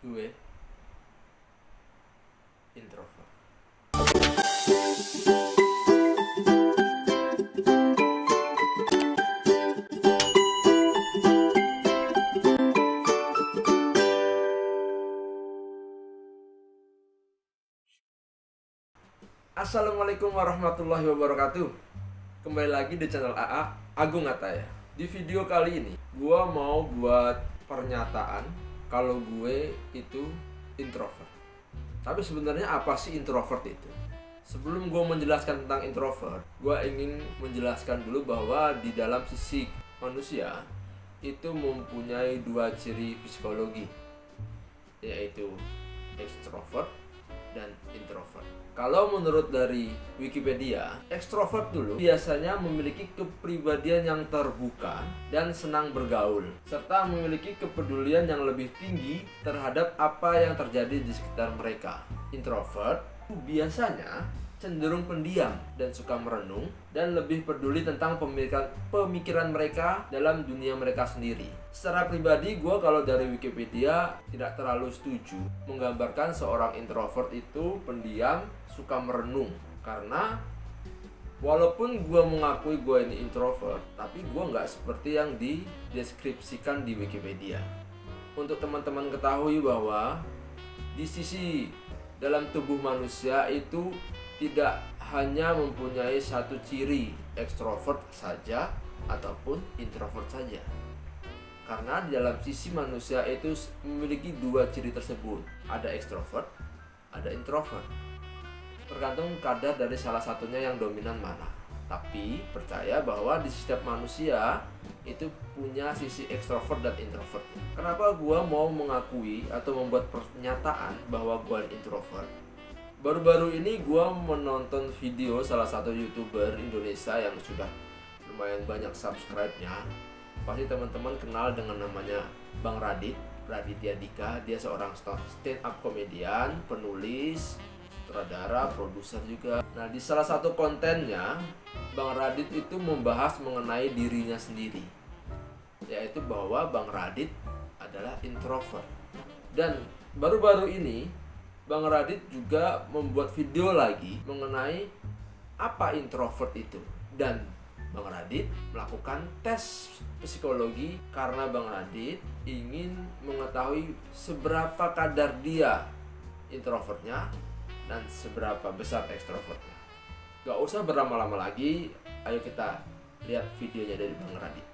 Gue introvert. Assalamualaikum warahmatullahi wabarakatuh. Kembali lagi di channel AA Agung Ataya. Di video kali ini gue mau buat pernyataan kalau gue itu introvert. Tapi sebenarnya apa sih introvert itu? Sebelum gue menjelaskan tentang introvert, gue ingin menjelaskan dulu bahwa di dalam sisi manusia itu mempunyai dua ciri psikologi, yaitu extrovert dan introvert. Kalau menurut dari Wikipedia, ekstrovert dulu biasanya memiliki kepribadian yang terbuka dan senang bergaul, serta memiliki kepedulian yang lebih tinggi terhadap apa yang terjadi di sekitar mereka. Introvert biasanya cenderung pendiam dan suka merenung dan lebih peduli tentang pemikiran mereka dalam dunia mereka sendiri. Secara pribadi, gue kalau dari Wikipedia tidak terlalu setuju menggambarkan seorang introvert itu pendiam, suka merenung. Karena walaupun gue mengakui gue ini introvert, tapi gue nggak seperti yang dideskripsikan di Wikipedia. Untuk teman-teman ketahui bahwa di sisi dalam tubuh manusia itu tidak hanya mempunyai satu ciri, ekstrovert saja ataupun introvert saja. Karena di dalam sisi manusia itu memiliki dua ciri tersebut. Ada ekstrovert, ada introvert. Tergantung kadar dari salah satunya yang dominan mana. Tapi percaya bahwa di setiap manusia itu punya sisi ekstrovert dan introvert. Kenapa gua mau mengakui atau membuat pernyataan bahwa gua introvert? Baru-baru ini gue menonton video salah satu YouTuber Indonesia yang sudah lumayan banyak subscribe-nya. Pasti teman-teman kenal dengan namanya Bang Raditya Dika. Dia seorang stand-up komedian, penulis, sutradara, produser juga. Nah, di salah satu kontennya, Bang Radit itu membahas mengenai dirinya sendiri, yaitu bahwa Bang Radit adalah introvert. Dan baru-baru ini Bang Radit juga membuat video lagi mengenai apa introvert itu. Dan Bang Radit melakukan tes psikologi karena Bang Radit ingin mengetahui seberapa kadar dia introvertnya dan seberapa besar ekstrovertnya. Gak usah berlama-lama lagi, ayo kita lihat videonya dari Bang Radit.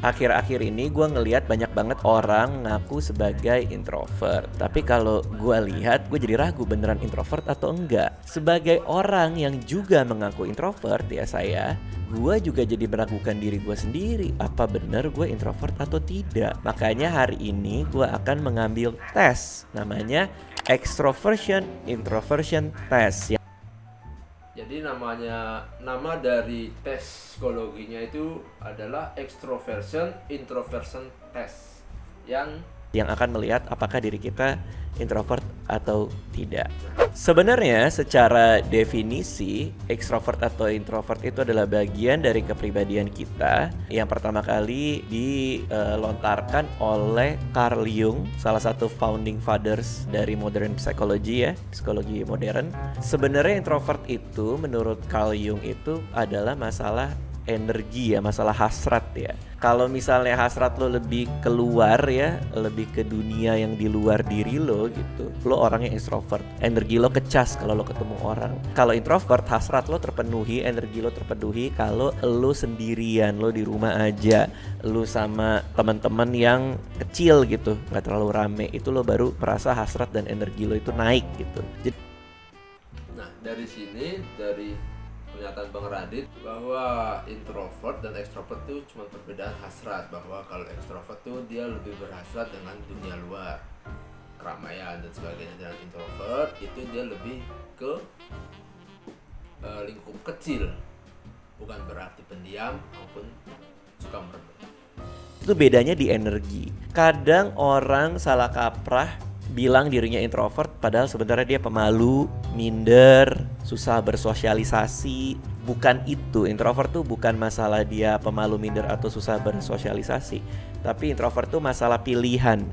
Akhir-akhir ini gue ngelihat banyak banget orang ngaku sebagai introvert. Tapi kalau gue lihat, gue jadi ragu beneran introvert atau enggak. Sebagai orang yang juga mengaku introvert ya gue juga jadi meragukan diri gue sendiri. Apa bener gue introvert atau tidak? Makanya hari ini gue akan mengambil tes. Namanya extroversion introversion test. Jadi nama dari tes psikologinya itu adalah extroversion introversion test yang akan melihat apakah diri kita introvert atau tidak. Sebenarnya secara definisi ekstrovert atau introvert itu adalah bagian dari kepribadian kita yang pertama kali dilontarkan oleh Carl Jung, salah satu founding fathers dari modern psychology ya, psikologi modern. Sebenarnya introvert itu menurut Carl Jung itu adalah masalah energi ya, masalah hasrat ya. Kalau misalnya hasrat lo lebih keluar ya, lebih ke dunia yang di luar diri lo gitu, lo orangnya extrovert, energi lo kecas kalau lo ketemu orang. Kalau introvert, hasrat lo terpenuhi, energi lo terpenuhi kalau lo sendirian, lo di rumah aja, lo sama teman-teman yang kecil gitu, nggak terlalu rame, itu lo baru merasa hasrat dan energi lo itu naik gitu. Nah, dari sini, dari pernyataan Bang Radit bahwa introvert dan extrovert itu cuma perbedaan hasrat, bahwa kalau extrovert tuh dia lebih berhasrat dengan dunia luar, keramaian dan sebagainya, dan introvert itu dia lebih ke lingkup kecil, bukan berarti pendiam maupun suka merenung. Itu bedanya di energi. Kadang orang salah kaprah bilang dirinya introvert padahal sebenarnya dia pemalu, minder, susah bersosialisasi. Bukan itu. Introvert tuh bukan masalah dia pemalu, minder atau susah bersosialisasi, tapi introvert tuh masalah pilihan.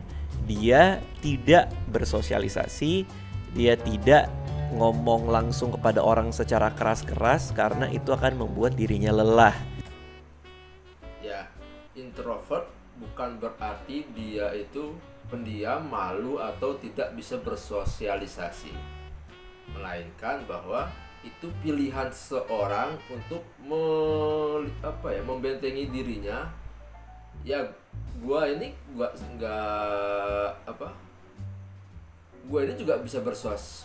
dia tidak bersosialisasi, dia tidak ngomong langsung kepada orang secara keras-keras karena itu akan membuat dirinya lelah. Ya, introvert bukan berarti dia itu pendiam, malu atau tidak bisa bersosialisasi, melainkan bahwa itu pilihan seorang untuk membentengi dirinya. Ya, gua ini juga bisa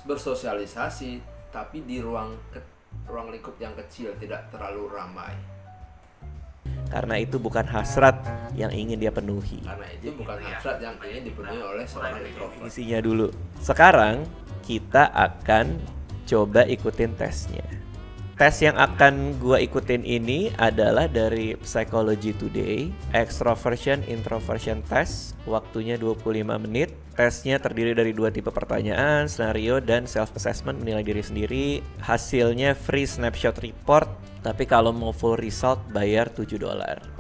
bersosialisasi, tapi di ruang lingkup yang kecil, tidak terlalu ramai. Karena itu bukan hasrat yang ingin dia penuhi. Karena itu bukan hasrat yang ingin dipenuhi oleh seorang introvert. Isinya dulu. Sekarang kita akan coba ikutin tesnya. Tes yang akan gua ikutin ini adalah dari Psychology Today, Extroversion Introversion Test. Waktunya 25 menit. Tesnya terdiri dari 2 tipe pertanyaan, scenario dan self-assessment, menilai diri sendiri. Hasilnya free snapshot report, tapi kalau mau full result bayar $7.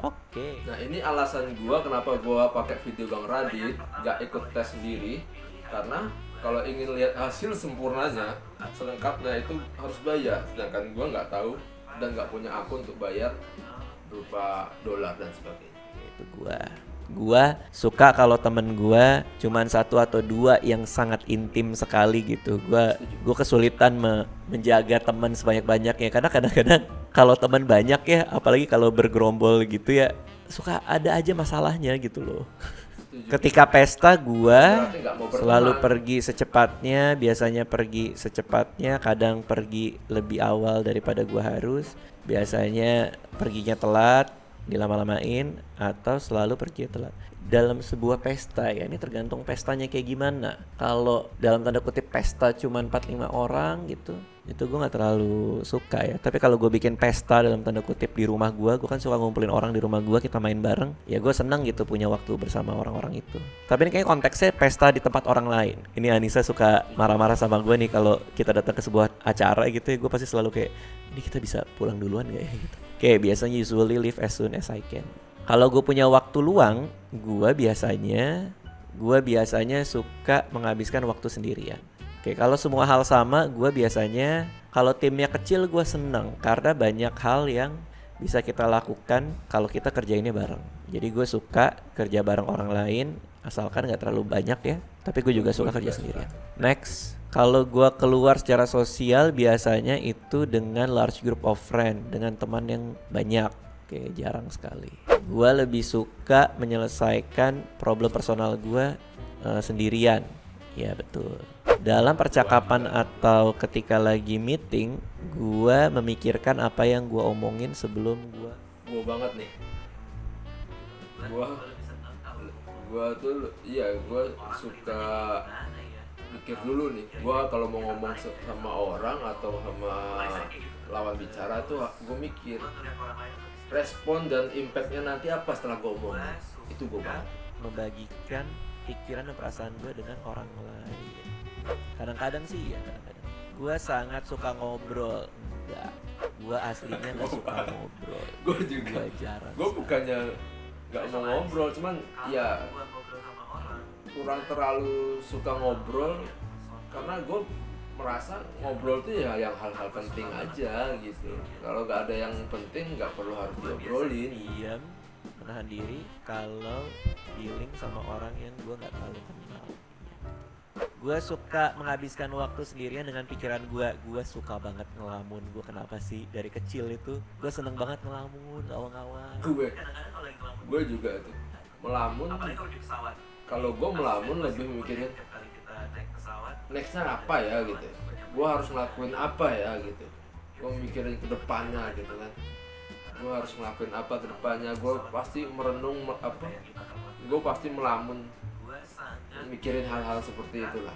Oke. Nah, ini alasan gua kenapa gua pakai video Bang Radit, gak ikut tes sendiri. Karena kalau ingin lihat hasil sempurnanya, selengkapnya itu harus bayar. Sedangkan gua nggak tahu dan nggak punya akun untuk bayar berupa dolar dan sebagainya. Itu gua suka kalau temen gua cuman 1 atau 2 yang sangat intim sekali gitu. Gua kesulitan menjaga teman sebanyak-banyaknya karena kadang-kadang kalau teman banyak ya, apalagi kalau bergerombol gitu ya, suka ada aja masalahnya gitu loh. Ketika pesta gua selalu pergi secepatnya, biasanya pergi secepatnya, kadang pergi lebih awal daripada gua harus. Biasanya perginya telat, dilama-lamain, atau selalu pergi telat. Dalam sebuah pesta ya, ini tergantung pestanya kayak gimana. Kalau dalam tanda kutip pesta cuma 4-5 orang gitu, itu gue gak terlalu suka ya. Tapi kalau gue bikin pesta dalam tanda kutip di rumah gue kan suka ngumpulin orang di rumah gue, kita main bareng, ya gue seneng gitu punya waktu bersama orang-orang itu. Tapi ini kayaknya konteksnya pesta di tempat orang lain. Ini Anissa suka marah-marah sama gue nih kalau kita datang ke sebuah acara gitu ya, gue pasti selalu kayak, ini kita bisa pulang duluan gak ya gitu. Kayak biasanya usually leave as soon as I can. Kalau gue punya waktu luang, gue biasanya suka menghabiskan waktu sendirian. Oke, kalau semua hal sama, gue biasanya kalau timnya kecil gue seneng karena banyak hal yang bisa kita lakukan kalau kita kerjainnya bareng. Jadi gue suka kerja bareng orang lain, asalkan nggak terlalu banyak ya. Tapi gue juga suka kerja sendirian. Next, kalau gue keluar secara sosial biasanya itu dengan large group of friend, dengan teman yang banyak. Oke, jarang sekali. Gue lebih suka menyelesaikan problem personal gue sendirian. Ya betul. Dalam percakapan atau ketika lagi meeting, gue memikirkan apa yang gue omongin sebelum gue. Gue banget nih. Gue suka mikir dulu nih. Gue kalau mau ngomong sama orang atau sama lawan bicara tuh gue mikir respon dan impactnya nanti apa setelah gue omongin. Itu gue banget. Membagikan pikiran dan perasaan gue dengan orang lain. Kadang-kadang sih ya, gue sangat suka ngobrol. Enggak, gue aslinya gak suka ngobrol. Gue juga jarang. Gue bukannya gak mau ngobrol, cuman ya kurang terlalu suka ngobrol. Karena gue merasa ngobrol tuh ya yang hal-hal penting aja gitu. Kalau gak ada yang penting gak perlu harus diobrolin. Diam, menahan diri kalau dealing sama orang yang gue gak terlalu kenal. Gue suka menghabiskan waktu sendirian dengan pikiran gue. Gue suka banget ngelamun. Gue kenapa sih dari kecil itu gue seneng banget ngelamun, ngawang-ngawang. Gue juga tuh melamun. Kalau gue melamun lebih mikirin nextnya apa ya gitu. Gue harus ngelakuin apa ya gitu. Gue mikirin ke depannya gitu kan. Gue harus ngelakuin apa ke depannya. Gue pasti merenung gue pasti melamun, mikirin hal-hal seperti itulah.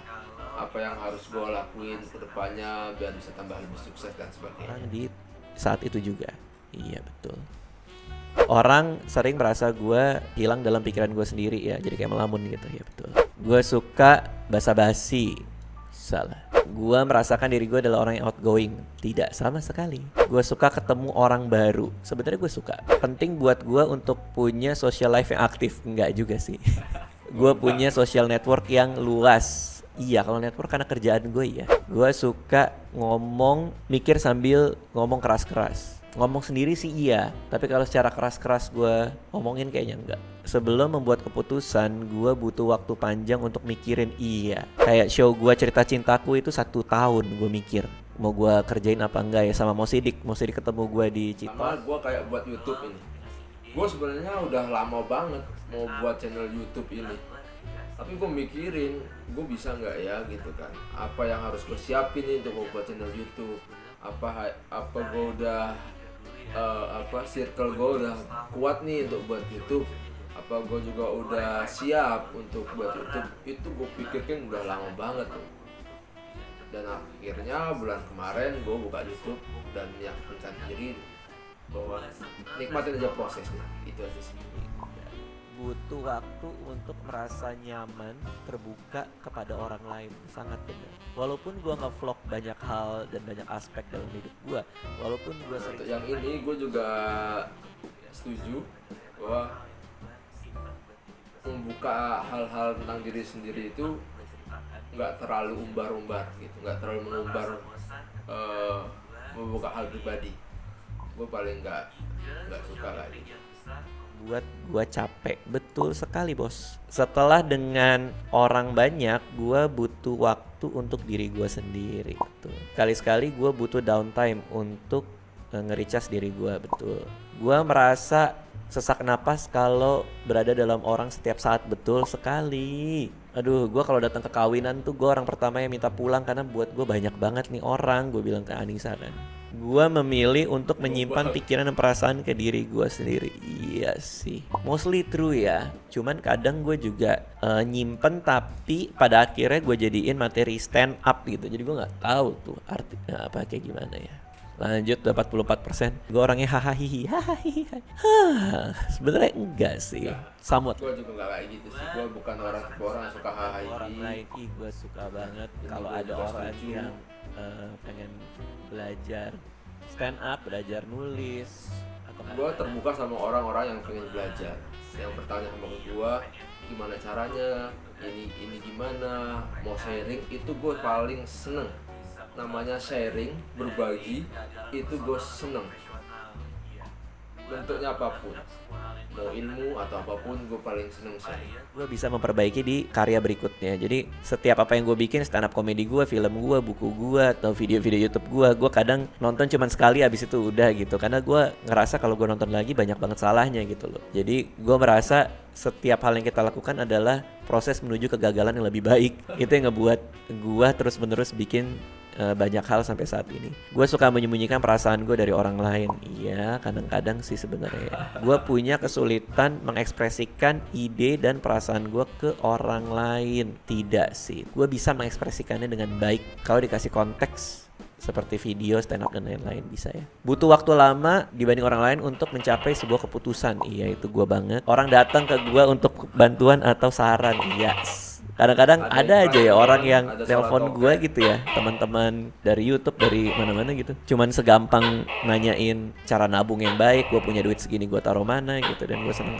Apa yang harus gue lakuin ke depannya biar bisa tambah lebih sukses dan sebagainya. Di saat itu juga. Iya betul. Orang sering merasa gue hilang dalam pikiran gue sendiri ya, jadi kayak melamun gitu. Ya betul. Gue suka basa-basi. Salah. Gue merasakan diri gue adalah orang yang outgoing. Tidak, sama sekali. Gue suka ketemu orang baru. Sebenarnya gue suka. Penting buat gue untuk punya social life yang aktif. Enggak juga sih. Gue punya social network yang luas. Iya, kalau network karena kerjaan gue ya. Gue suka ngomong, mikir sambil ngomong keras-keras. Ngomong sendiri sih iya, tapi kalau secara keras-keras gue ngomongin kayaknya enggak. Sebelum membuat keputusan, gue butuh waktu panjang untuk mikirin iya. Kayak show gue Cerita Cintaku itu 1 tahun gue mikir mau gue kerjain apa enggak ya sama Mo Sidik ketemu gue di Cito. Sama gue kayak buat YouTube ini. Gue sebenarnya udah lama banget mau buat channel YouTube ini. Tapi gue mikirin, gue bisa nggak ya gitu kan? Apa yang harus gue siapin nih untuk buat channel YouTube? Apa gue udah circle gue udah kuat nih untuk buat YouTube? Apa gue juga udah siap untuk buat YouTube? Itu gue pikirkan udah lama banget tuh. Dan akhirnya bulan kemarin gue buka YouTube dan yang percaya diri bahwa nikmatin aja prosesnya, itu aja sih. Butuh waktu untuk merasa nyaman terbuka kepada orang lain, sangat benar. Walaupun gue nge-vlog banyak hal dan banyak aspek dalam hidup gue, walaupun gue Untuk yang ini gue juga setuju bahwa membuka hal-hal tentang diri sendiri itu nggak terlalu umbar-umbar gitu, nggak terlalu mengumbar membuka hal pribadi. Gue paling nggak suka kayak gitu. Buat gue capek, betul sekali bos. Setelah dengan orang banyak, gue butuh waktu untuk diri gue sendiri. Betul. Kali-sekali gue butuh downtime untuk nge-recharge diri gue, betul. Gue merasa sesak napas kalau berada dalam orang setiap saat, betul sekali. Aduh, gue kalau datang ke kawinan tuh gue orang pertama yang minta pulang karena buat gue banyak banget nih orang. Gue bilang ke Anissa kan, gue memilih untuk menyimpan pikiran dan perasaan ke diri gue sendiri. Iya sih, mostly true ya. Cuman kadang gue juga nyimpen, tapi pada akhirnya gue jadiin materi stand up gitu. Jadi gue nggak tahu tuh artinya apa kayak gimana ya. Lanjut 44%. Gue orangnya hahaha. Sebenarnya enggak sih. Somewhat. Gue juga nggak kayak gitu sih. Gue bukan orang yang suka hahaha. Orang lain gue suka banget kalau ada orang yang pengen belajar stand up, belajar nulis atau Gue terbuka sama orang-orang yang pengen belajar, yang bertanya sama gue gimana caranya, ini gimana, mau sharing, itu gue paling seneng. Namanya sharing, berbagi, itu gue seneng. Bentuknya apapun, mau ilmu atau apapun, gue paling seneng sharing. gue bisa memperbaiki di karya berikutnya. Jadi setiap apa yang gue bikin, stand up komedi gue, film gue, buku gue, atau video-video YouTube gue kadang nonton cuman sekali abis itu udah gitu. Karena gue ngerasa kalau gue nonton lagi banyak banget salahnya gitu loh. Jadi gue merasa setiap hal yang kita lakukan adalah proses menuju kegagalan yang lebih baik. Itu yang ngebuat gue terus-menerus bikin banyak hal sampai saat ini. Gue suka menyembunyikan perasaan gue dari orang lain. Iya, kadang-kadang sih sebenarnya. Gue punya kesulitan mengekspresikan ide dan perasaan gue ke orang lain. Tidak sih. Gue bisa mengekspresikannya dengan baik kalau dikasih konteks seperti video, stand up dan lain-lain, bisa ya. Butuh waktu lama dibanding orang lain untuk mencapai sebuah keputusan. Iya, itu gue banget. Orang datang ke gue untuk bantuan atau saran. Yes. Kadang-kadang ada aja ya orang yang telepon gue gitu ya, teman-teman dari YouTube, dari mana-mana gitu. Cuman segampang nanyain cara nabung yang baik, gue punya duit segini gue taruh mana gitu. Dan gue seneng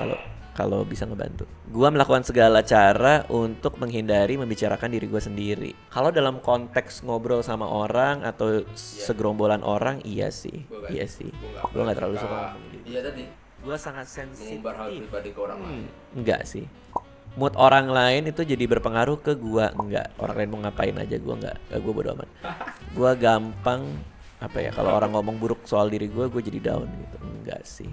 kalau bisa ngebantu. Gue melakukan segala cara untuk menghindari membicarakan diri gue sendiri. Kalau dalam konteks ngobrol sama orang atau segerombolan orang, iya sih. Gue nggak terlalu suka ngomong gitu. Iya tadi. Gue sangat sensitif. Mengumbar hal pribadi ke orang lain. Enggak sih. Mood orang lain itu jadi berpengaruh ke gua, enggak. Orang lain mau ngapain aja gua enggak. Gua bodo amat. Gua gampang kalau orang ngomong buruk soal diri gua jadi down gitu. Enggak sih.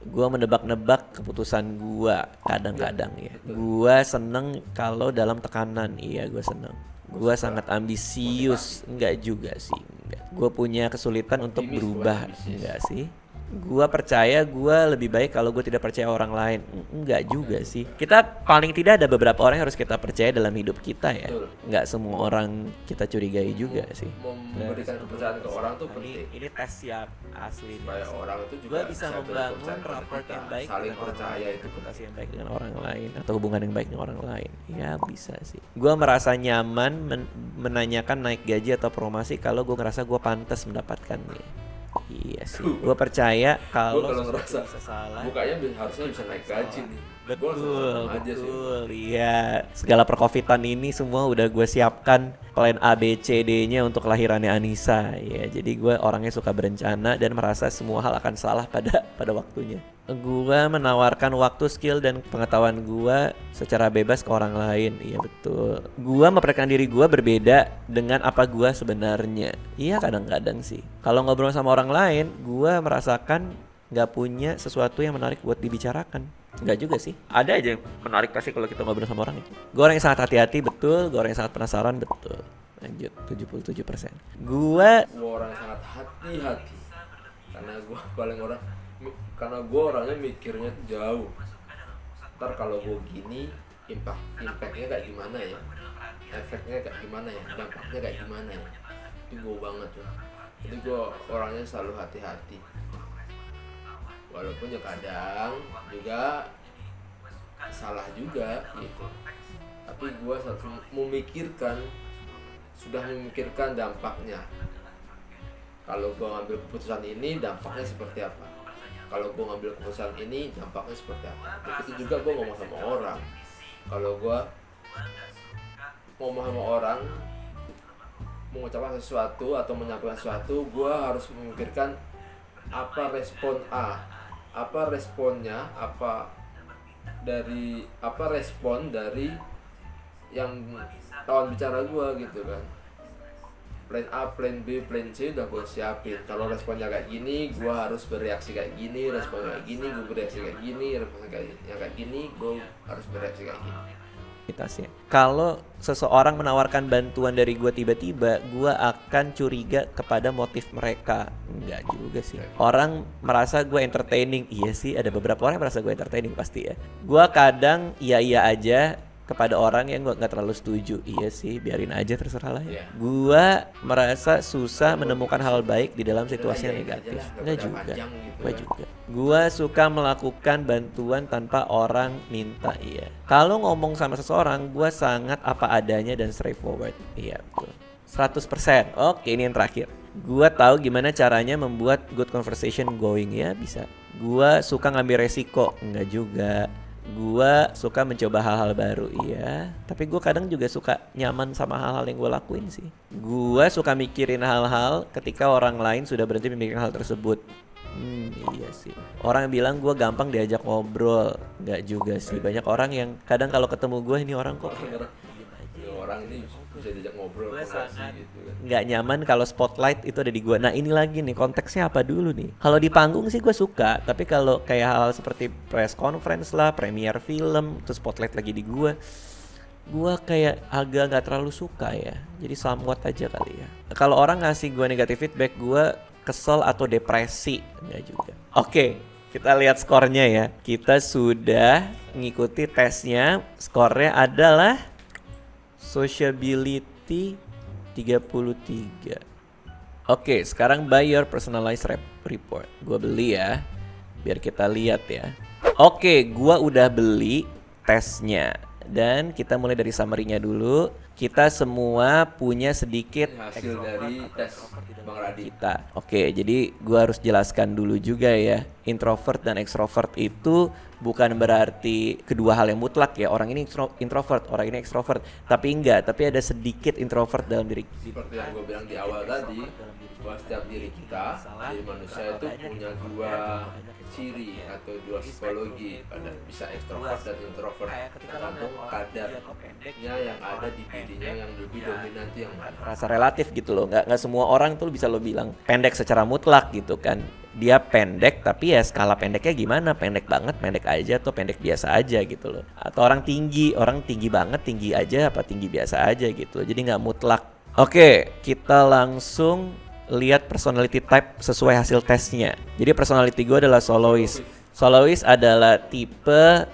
Gua menebak-nebak keputusan gua kadang-kadang ya. Gua seneng kalau dalam tekanan. Iya, gua seneng. Gua sangat ambisius. Enggak juga sih. Enggak. Gua punya kesulitan untuk berubah. Enggak sih. Gua percaya gua lebih baik kalau gue tidak percaya orang lain. Enggak juga sih. Kita paling tidak ada beberapa orang yang harus kita percaya dalam hidup kita ya. Enggak semua orang kita curigai juga sih. Memberikan kepercayaan ke orang tuh penting. Ini tes siap asli. Supaya orang itu juga gue bisa membangun rapport yang baik, saling percaya, itu reputasi yang baik dengan orang lain atau hubungan yang baik dengan orang lain. Ya bisa sih. Gue merasa nyaman menanyakan naik gaji atau promosi kalau gue ngerasa gue pantas mendapatkannya. Iya sih. Gue percaya kalau kalau sesuatu ngerasa bisa salah. mukanya harusnya bisa naik gaji nih. Gua langsung ngomong aja sih. Betul, iya. Segala percovitan ini semua udah gue siapkan plan A, B, C, D-nya untuk kelahirannya Anissa. Ya, jadi gue orangnya suka berencana dan merasa semua hal akan salah pada waktunya. Gue menawarkan waktu, skill, dan pengetahuan gue secara bebas ke orang lain. Iya betul. Gue memperkenalkan diri gue berbeda dengan apa gue sebenarnya. Iya kadang-kadang sih. Kalau ngobrol sama orang lain, gue merasakan nggak punya sesuatu yang menarik buat dibicarakan. Enggak juga sih. Ada aja yang menarik pasti kalau kita ngobrol sama orang itu. Gue orang yang sangat hati-hati, betul. Gue orang yang sangat penasaran, betul. Lanjut, 77%. Gua orang yang sangat hati-hati. Karena gue orangnya mikirnya jauh. Ntar kalau gue gini, impactnya kayak gimana ya? Efeknya kayak gimana ya? Dampaknya kayak gimana ya? Itu gue banget tuh. Jadi gue orangnya selalu hati-hati. Walaupun ya kadang juga salah juga gitu, tapi gue sudah memikirkan dampaknya. Kalau gue ngambil keputusan ini dampaknya seperti apa, kalau gue ngambil keputusan ini dampaknya seperti apa. Begitu juga gue ngomong sama orang. Kalau gue ngomong sama orang, mengucapkan sesuatu atau menyampaikan sesuatu, gue harus memikirkan apa respon apa responnya, apa respon dari yang lawan bicara gue gitu kan. Plan A, plan B, plan C udah gue siapin. Kalau responnya kayak gini, gue harus bereaksi kayak gini. Responnya kayak gini, gue bereaksi kayak gini. Responnya kayak gini, gue harus bereaksi kayak gini. Kalau seseorang menawarkan bantuan dari gue tiba-tiba, gue akan curiga kepada motif mereka. Enggak juga sih. Orang merasa gue entertaining. Iya sih, ada beberapa orang yang merasa gue entertaining pasti ya. Gue kadang iya aja kepada orang yang gue nggak terlalu setuju. Iya sih, biarin aja, terserah lah ya. Gue merasa susah menemukan hal baik di dalam situasi yang negatif. Enggak juga. Gue juga. Gue suka melakukan bantuan tanpa orang minta. Iya. Kalau ngomong sama seseorang, gue sangat apa adanya dan straightforward. Iya betul. 100%. Oke, ini yang terakhir. Gue tahu gimana caranya membuat good conversation going. Ya bisa. Gue suka ngambil resiko. Enggak juga. Gue suka mencoba hal-hal baru, iya. Tapi gue kadang juga suka nyaman sama hal-hal yang gue lakuin sih. Gue suka mikirin hal-hal ketika orang lain sudah berhenti memikirkan hal tersebut. Iya sih. Orang yang bilang gue gampang diajak ngobrol. Nggak juga sih. Banyak orang yang kadang kalau ketemu gue, ini orang kok orang ini bisa diajak ngobrol, gitu kan. Nggak nyaman kalau spotlight itu ada di gue. Nah ini lagi nih, konteksnya apa dulu nih. Kalau di panggung sih gue suka, tapi kalau kayak hal seperti press conference lah, premiere film, terus spotlight lagi di gue kayak agak nggak terlalu suka ya. Jadi somewhat aja kali ya. Kalau orang ngasih gue negatif feedback, gue kesel atau depresi. Nggak juga. Oke, kita lihat skornya ya. Kita sudah ngikuti tesnya. Skornya adalah sociability 33. Oke, sekarang buy your personalized report. Gua beli ya, biar kita lihat ya. Oke, gua udah beli tesnya. Dan kita mulai dari summary-nya dulu. Kita semua punya sedikit hasil dari tes Bang Radit kita. Oke, jadi gua harus jelaskan dulu juga ya. Introvert dan extrovert itu bukan berarti kedua hal yang mutlak ya. Orang ini introvert, orang ini extrovert. Tapi enggak, tapi ada sedikit introvert dalam diri. Seperti yang gue bilang di awal tadi, bahwa setiap diri kita, diri manusia itu punya dua ciri atau dua psikologi. Ada bisa extrovert dan introvert, tergantung kadarnya yang ada di dirinya yang lebih dominan yang mana. Rasa relatif gitu loh, nggak semua orang tuh bisa lo bilang pendek secara mutlak gitu kan. Dia pendek tapi ya skala pendeknya gimana, pendek banget, pendek aja atau pendek biasa aja gitu loh. Atau orang tinggi banget, tinggi aja apa tinggi biasa aja gitu. Jadi nggak mutlak. Oke, kita langsung lihat personality type sesuai hasil tesnya. Jadi personality gue adalah soloist. Soloist adalah tipe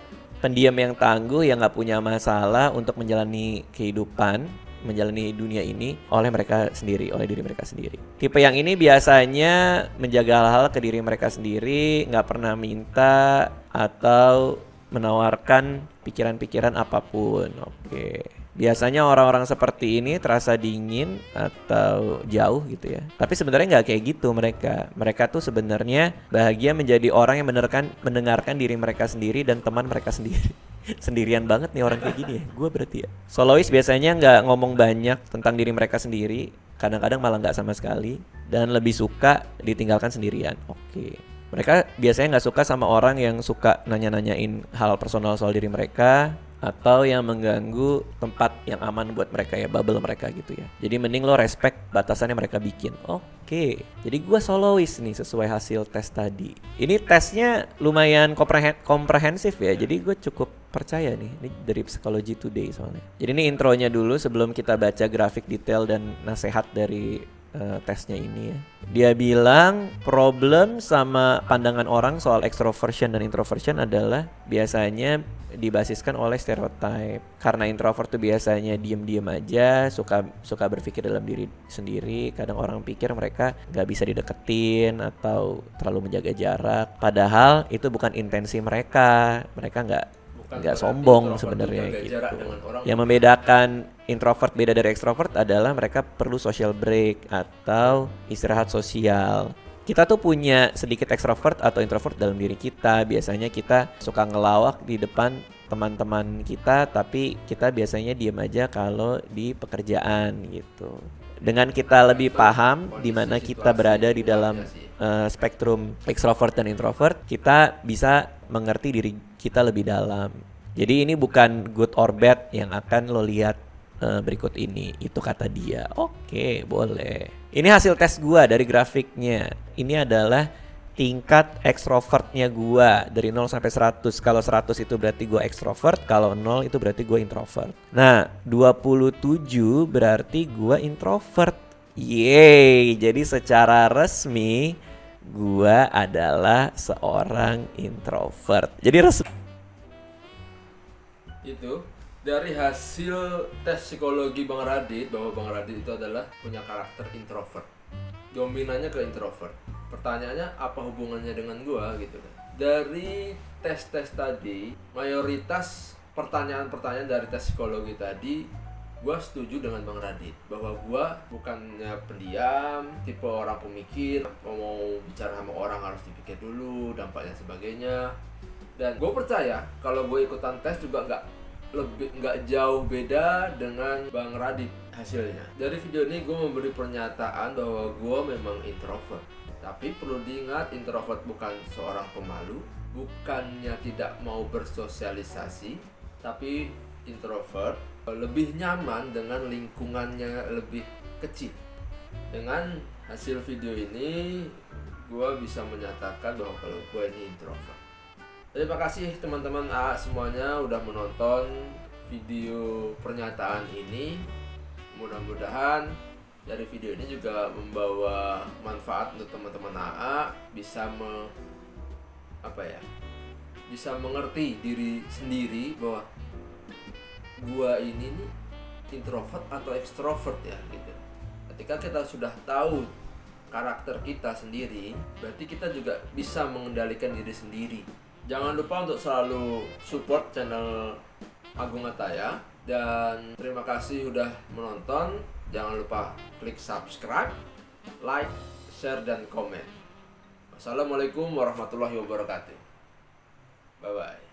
pendiam yang tangguh yang nggak punya masalah untuk menjalani kehidupan, menjalani dunia ini oleh diri mereka sendiri. Tipe yang ini biasanya menjaga hal-hal ke diri mereka sendiri, nggak pernah minta atau menawarkan pikiran-pikiran apapun. Oke. Biasanya orang-orang seperti ini terasa dingin atau jauh gitu ya. Tapi sebenarnya nggak kayak gitu mereka. Mereka tuh sebenarnya bahagia menjadi orang yang mendengarkan diri mereka sendiri dan teman mereka sendiri. Sendirian banget nih orang kayak gini ya. Gue berarti ya. Solois biasanya nggak ngomong banyak tentang diri mereka sendiri. Kadang-kadang malah nggak sama sekali. Dan lebih suka ditinggalkan sendirian. Oke. Mereka biasanya nggak suka sama orang yang suka nanya-nanyain hal personal soal diri mereka, atau yang mengganggu tempat yang aman buat mereka ya, bubble mereka gitu ya. Jadi mending lo respect batasannya mereka bikin. Oke. Jadi gue solois nih sesuai hasil tes tadi. Ini tesnya lumayan komprehensif ya. Jadi gue cukup percaya nih. Ini dari Psychology Today soalnya. Jadi ini intronya dulu sebelum kita baca grafik detail dan nasihat dari tesnya ini ya. Dia bilang problem sama pandangan orang soal extroversion dan introversion adalah biasanya dibasiskan oleh stereotype. Karena introvert tuh biasanya diem-diem aja, suka berpikir dalam diri sendiri. Kadang orang pikir mereka gak bisa dideketin atau terlalu menjaga jarak. Padahal itu bukan intensi mereka. Mereka nggak sombong sebenarnya gitu. Yang membedakan introvert beda dari extrovert adalah mereka perlu social break atau istirahat sosial. Kita tuh punya sedikit extrovert atau introvert dalam diri kita. Biasanya kita suka ngelawak di depan teman-teman kita, tapi kita biasanya diem aja kalau di pekerjaan gitu. Dengan kita lebih paham di mana kita berada di dalam spektrum extrovert dan introvert, kita bisa mengerti diri kita lebih dalam. Jadi ini bukan good or bad yang akan lo lihat berikut ini. Itu kata dia. Oke, boleh. Ini hasil tes gua dari grafiknya. Ini adalah tingkat extrovertnya gua dari 0 sampai 100. Kalau 100 itu berarti gua extrovert, kalau 0 itu berarti gua introvert. Nah, 27 berarti gua introvert. Yeay, jadi secara resmi gua adalah seorang introvert. Jadi resmi itu dari hasil tes psikologi Bang Radit, bahwa Bang Radit itu adalah punya karakter introvert, dominannya ke introvert. Pertanyaannya apa hubungannya dengan gua gitu kan. Dari tes-tes tadi, mayoritas pertanyaan-pertanyaan dari tes psikologi tadi gua setuju dengan Bang Radit, bahwa gua bukannya pendiam, tipe orang pemikir, mau bicara sama orang harus dipikir dulu dampaknya sebagainya. Dan gue percaya kalau gue ikutan tes juga nggak jauh beda dengan Bang Radit hasilnya. Dari video ini gue memberi pernyataan bahwa gue memang introvert. Tapi perlu diingat, introvert bukan seorang pemalu, bukannya tidak mau bersosialisasi, tapi introvert lebih nyaman dengan lingkungannya lebih kecil. Dengan hasil video ini gue bisa menyatakan bahwa kalau gue ini introvert. Terima kasih teman-teman AA semuanya udah menonton video pernyataan ini. Mudah-mudahan dari video ini juga membawa manfaat untuk teman-teman AA, bisa bisa mengerti diri sendiri bahwa gua ini nih introvert atau extrovert ya gitu. Ketika kita sudah tahu karakter kita sendiri, berarti kita juga bisa mengendalikan diri sendiri. Jangan lupa untuk selalu support channel Agung Ataya. Dan terima kasih udah menonton. Jangan lupa klik subscribe, like, share, dan komen. Wassalamualaikum warahmatullahi wabarakatuh. Bye-bye.